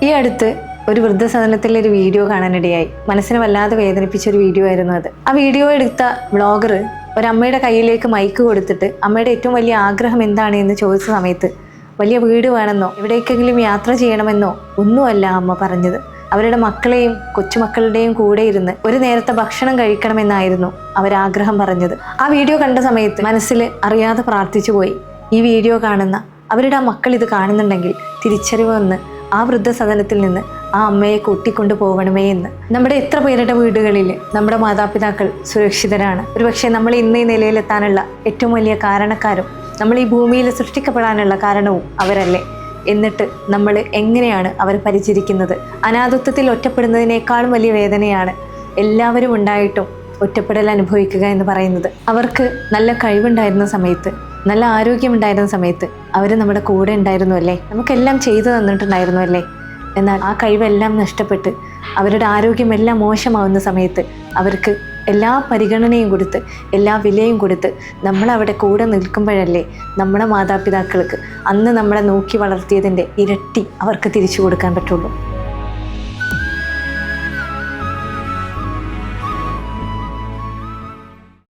ഈ അടുത്ത് ഒരു വൃദ്ധസദനത്തിലെ ഒരു വീഡിയോ കാണാനിടയായി. മനസ്സിനെ വല്ലാതെ വേദനിപ്പിച്ച ഒരു വീഡിയോ ആയിരുന്നു അത്. ആ വീഡിയോ എടുത്ത വ്ളോഗർ ഒരമ്മയുടെ കയ്യിലേക്ക് മൈക്ക് കൊടുത്തിട്ട് അമ്മയുടെ ഏറ്റവും വലിയ ആഗ്രഹം എന്താണ് എന്ന് ചോദിച്ച സമയത്ത് വലിയ വീട് വേണമെന്നോ എവിടേക്കെങ്കിലും യാത്ര ചെയ്യണമെന്നോ ഒന്നുമല്ല അമ്മ പറഞ്ഞത്. അവരുടെ മക്കളെയും കൊച്ചുമക്കളുടെയും കൂടെ ഇരുന്ന് ഒരു നേരത്തെ ഭക്ഷണം കഴിക്കണമെന്നായിരുന്നു അവരാഗ്രഹം പറഞ്ഞത്. ആ വീഡിയോ കണ്ട സമയത്ത് മനസ്സിൽ അറിയാതെ പ്രാർത്ഥിച്ചു പോയി, ഈ വീഡിയോ കാണുന്ന അവരുടെ ആ മക്കൾ ഇത് കാണുന്നുണ്ടെങ്കിൽ തിരിച്ചറിവ് വന്ന് ആ വൃദ്ധസദനത്തിൽ നിന്ന് ആ അമ്മയെ കൂട്ടിക്കൊണ്ടു പോകണമേ എന്ന്. നമ്മുടെ എത്ര പേരുടെ വീടുകളിൽ നമ്മുടെ മാതാപിതാക്കൾ സുരക്ഷിതരാണ്. ഒരുപക്ഷെ നമ്മൾ ഇന്ന് ഈ നിലയിലെത്താനുള്ള ഏറ്റവും വലിയ കാരണക്കാരും നമ്മൾ ഈ ഭൂമിയിൽ സൃഷ്ടിക്കപ്പെടാനുള്ള കാരണവും അവരല്ലേ. എന്നിട്ട് നമ്മൾ എങ്ങനെയാണ് അവർ പരിചരിക്കുന്നത്? അനാഥത്വത്തിൽ ഒറ്റപ്പെടുന്നതിനേക്കാളും വലിയ വേദനയാണ് എല്ലാവരും ഉണ്ടായിട്ടും ഒറ്റപ്പെടൽ അനുഭവിക്കുക എന്ന് പറയുന്നത്. അവർക്ക് നല്ല കഴിവുണ്ടായിരുന്ന സമയത്ത്, നല്ല ആരോഗ്യമുണ്ടായിരുന്ന സമയത്ത് അവർ നമ്മുടെ കൂടെ ഉണ്ടായിരുന്നു അല്ലേ, നമുക്കെല്ലാം ചെയ്തു തന്നിട്ടുണ്ടായിരുന്നു അല്ലേ. എന്നാൽ ആ കഴിവെല്ലാം നഷ്ടപ്പെട്ട് അവരുടെ ആരോഗ്യമെല്ലാം മോശമാവുന്ന സമയത്ത് അവർക്ക് എല്ലാ പരിഗണനയും കൊടുത്ത് എല്ലാ വിലയും കൊടുത്ത് നമ്മളവിടെ കൂടെ നിൽക്കുമ്പോഴല്ലേ നമ്മുടെ മാതാപിതാക്കൾക്ക് അന്ന് നമ്മളെ നോക്കി വളർത്തിയതിൻ്റെ ഇരട്ടി അവർക്ക് തിരിച്ചു കൊടുക്കാൻ പറ്റുള്ളൂ.